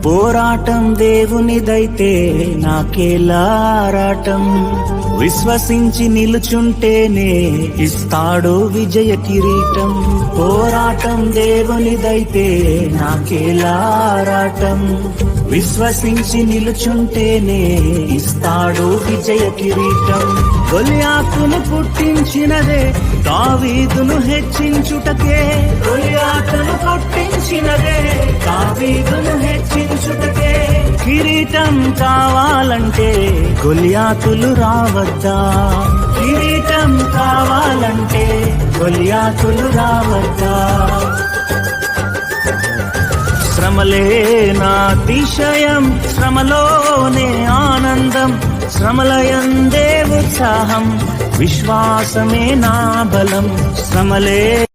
పోరాటం దేవునిదైతే నాకేలా ఆరాటం. విశ్వసించి నిలుచుంటేనే ఇస్తాడు విజయ కిరీటం. పోరాటం దేవునిదైతే నాకేలా ఆరాటం. విశ్వసించి నిలుచుంటేనే ఇస్తాడు విజయ కిరీటం. గొలియాతును పుట్టించినదే దావీదును హెచ్చించుటకే. గొలియాతును పుట్టించినదే దావీదును హెచ్చించుటకే. కిరీటం కావాలంటే గొలియాతులు రావద్దా? కిరీటం కావాలంటే గొలియాతులు రావద్దా? శ్రమలే నా అతిశయం, శ్రమలోనే ఆనందం. శ్రమలయందే ఉత్సాహం, విశ్వాసమే నా బలం. శ్రమలే